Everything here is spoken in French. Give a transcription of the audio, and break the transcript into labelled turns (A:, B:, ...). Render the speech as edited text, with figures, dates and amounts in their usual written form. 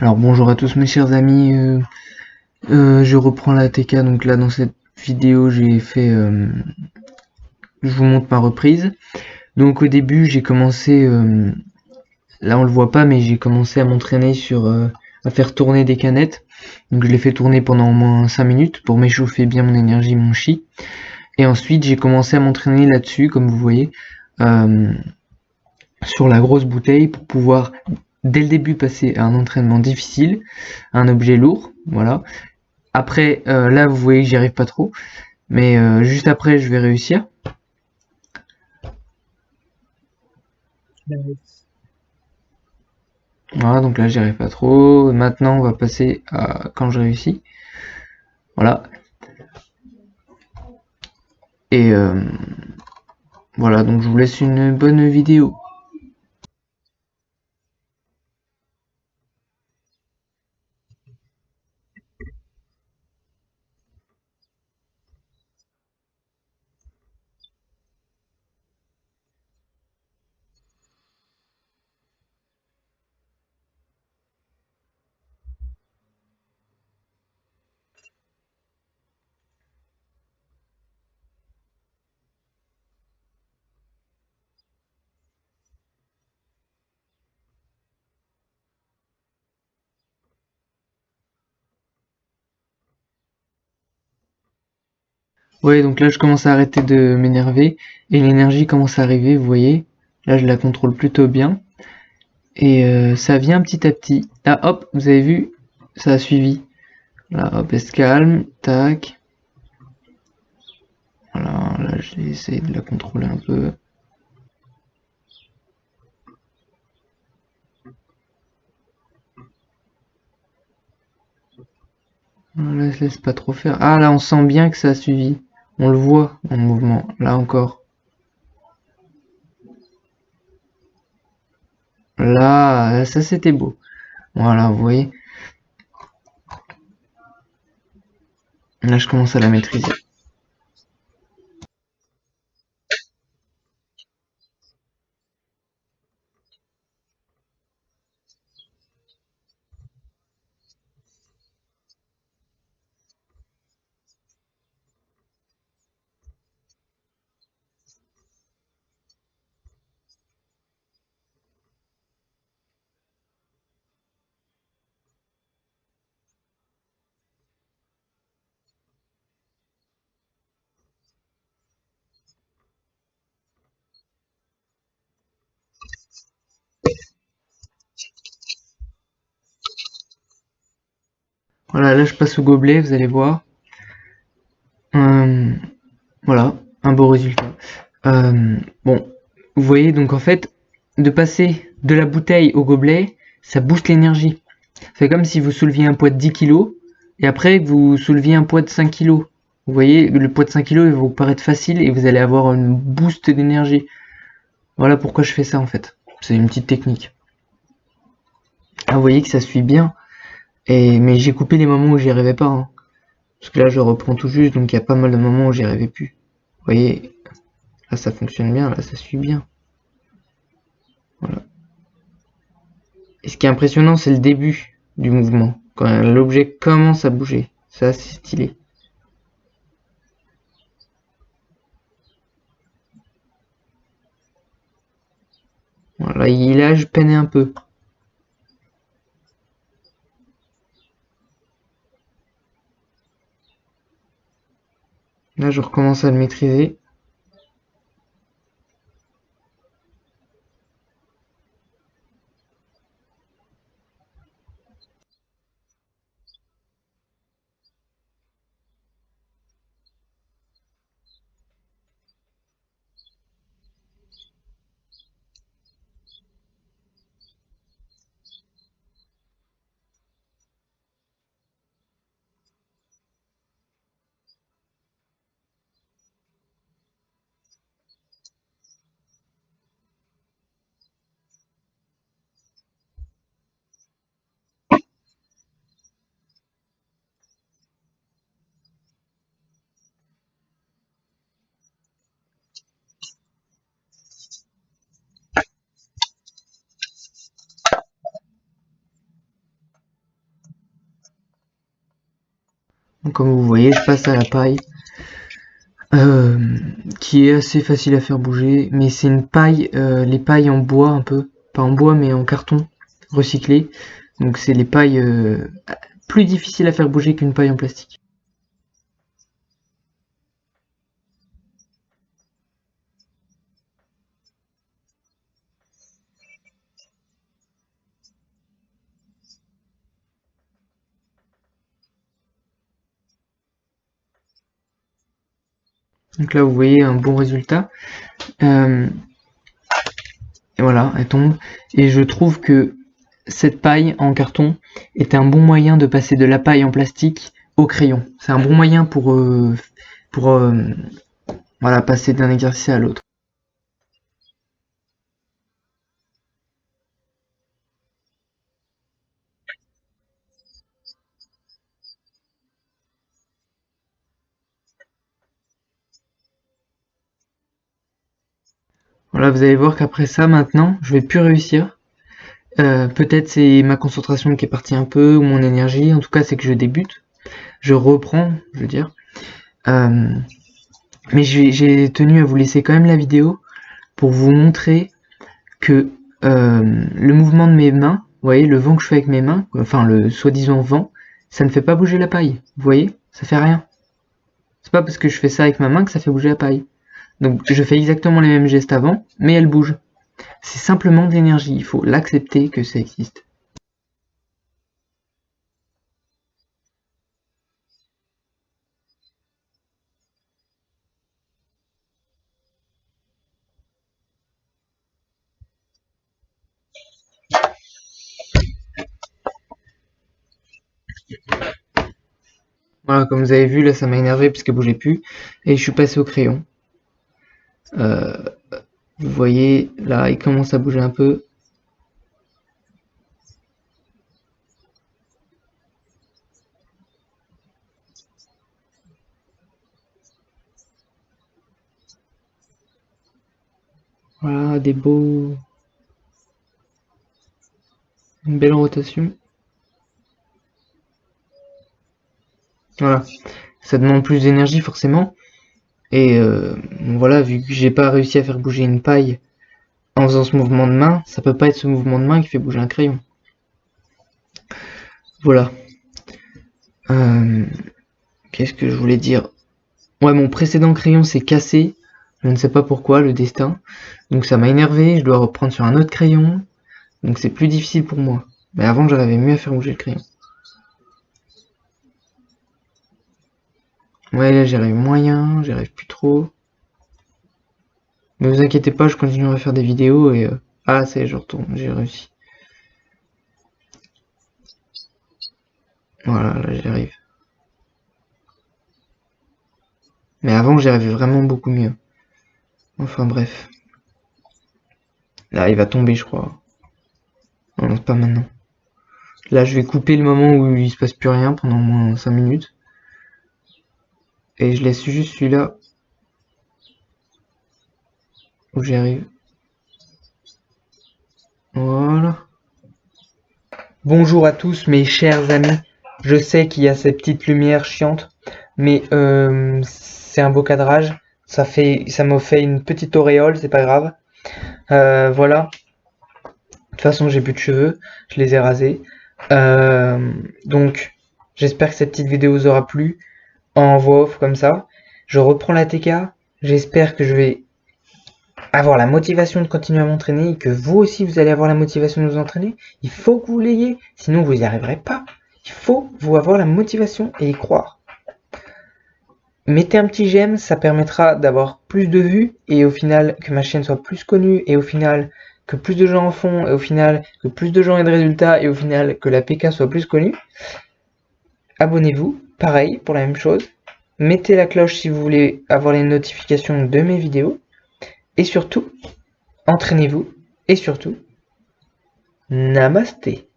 A: Alors bonjour à tous mes chers amis, je reprends la TK, donc là dans cette vidéo je vous montre ma reprise. Donc au début j'ai commencé, là on le voit pas mais j'ai commencé à m'entraîner à faire tourner des canettes. Donc je l'ai fait tourner pendant au moins 5 minutes pour m'échauffer bien mon énergie, mon chi. Et ensuite j'ai commencé à m'entraîner là-dessus comme vous voyez, euh, sur la grosse bouteille pour pouvoir dès le début passer à un entraînement difficile, un objet lourd, voilà. Après, là, vous voyez que j'y arrive pas trop. Mais juste après, je vais réussir. Voilà, donc là, j'y arrive pas trop. Maintenant, on va passer à quand je réussis. Voilà. Et voilà, donc je vous laisse une bonne vidéo. Ouais, donc là, je commence à arrêter de m'énerver. Et l'énergie commence à arriver, vous voyez. Là, je la contrôle plutôt bien. Et ça vient petit à petit. Ah, hop, vous avez vu, ça a suivi. Là, hop, elle se calme. Tac. Voilà, là, j'ai essayé de la contrôler un peu. Là, je laisse pas trop faire. Ah, là, on sent bien que ça a suivi. On le voit en mouvement. Là encore. Là, ça c'était beau. Voilà, vous voyez. Là, je commence à la maîtriser. Voilà, là, je passe au gobelet, vous allez voir. Euh, voilà, un beau résultat. Bon, vous voyez, donc en fait, de passer de la bouteille au gobelet, ça booste l'énergie. C'est comme si vous souleviez un poids de 10 kilos et après vous souleviez un poids de 5 kilos. Vous voyez, le poids de 5 kilos il va vous paraître facile et vous allez avoir un boost d'énergie. Voilà pourquoi je fais ça en fait. C'est une petite technique. Ah, vous voyez que ça suit bien. Mais j'ai coupé les moments où j'y arrivais pas, hein. Parce que là je reprends tout juste, donc il y a pas mal de moments où j'y arrivais plus. Vous voyez, là ça fonctionne bien, là ça suit bien. Voilà. Et ce qui est impressionnant, c'est le début du mouvement. Quand l'objet commence à bouger. Ça, c'est stylé. Voilà, là, je peinais un peu. Là, je recommence à le maîtriser. Donc, comme vous voyez, je passe à la paille, qui est assez facile à faire bouger, mais c'est une paille, les pailles en bois un peu, pas en bois mais en carton recyclé. Donc c'est les pailles plus difficiles à faire bouger qu'une paille en plastique. Donc là vous voyez un bon résultat. Et voilà, elle tombe. Et je trouve que cette paille en carton est un bon moyen de passer de la paille en plastique au crayon. C'est un bon moyen pour voilà, passer d'un exercice à l'autre. Voilà, vous allez voir qu'après ça, maintenant, je vais plus réussir. Peut-être c'est ma concentration qui est partie un peu, ou mon énergie. En tout cas, c'est que je débute. Je reprends, je veux dire. Mais j'ai tenu à vous laisser quand même la vidéo pour vous montrer que le mouvement de mes mains, vous voyez, le vent que je fais avec mes mains, enfin le soi-disant vent, ça ne fait pas bouger la paille. Vous voyez, ça fait rien. C'est pas parce que je fais ça avec ma main que ça fait bouger la paille. Donc je fais exactement les mêmes gestes avant, mais elle bouge. C'est simplement de l'énergie, il faut l'accepter que ça existe. Voilà, comme vous avez vu, là ça m'a énervé parce qu'elle bougeait plus, et je suis passé au crayon. Vous voyez, là il commence à bouger un peu. Voilà, une belle rotation. Voilà, ça demande plus d'énergie forcément. Et voilà, vu que j'ai pas réussi à faire bouger une paille en faisant ce mouvement de main, ça peut pas être ce mouvement de main qui fait bouger un crayon. Voilà. Qu'est-ce que je voulais dire? Ouais, mon précédent crayon s'est cassé. Je ne sais pas pourquoi, le destin. Donc ça m'a énervé, je dois reprendre sur un autre crayon. Donc c'est plus difficile pour moi. Mais avant, j'arrivais mieux à faire bouger le crayon. Ouais, là, j'y arrive moyen, j'y arrive plus trop. Mais vous inquiétez pas, je continuerai à faire des vidéos et... Ah, ça y est, je retourne, j'ai réussi. Voilà, là, j'y arrive. Mais avant, j'y arrivais vraiment beaucoup mieux. Enfin, bref. Là, il va tomber, je crois. Non, c'est pas maintenant. Là, je vais couper le moment où il se passe plus rien pendant au moins 5 minutes. Et je laisse juste celui-là où j'y arrive. Voilà. Bonjour à tous mes chers amis. Je sais qu'il y a ces petites lumières chiantes, mais c'est un beau cadrage. Ça m'a fait une petite auréole, c'est pas grave. Voilà. De toute façon, j'ai plus de cheveux, je les ai rasés. Donc, j'espère que cette petite vidéo vous aura plu. En voix off comme ça. Je reprends la TK. J'espère que je vais avoir la motivation de continuer à m'entraîner et que vous aussi vous allez avoir la motivation de vous entraîner. Il faut que vous l'ayez, sinon vous n'y arriverez pas. Il faut vous avoir la motivation et y croire. Mettez un petit j'aime, ça permettra d'avoir plus de vues et au final que ma chaîne soit plus connue et au final que plus de gens en font et au final que plus de gens aient de résultats et au final que la PK soit plus connue. Abonnez-vous, pareil pour la même chose. Mettez la cloche si vous voulez avoir les notifications de mes vidéos. Et surtout, entraînez-vous. Et surtout, namasté.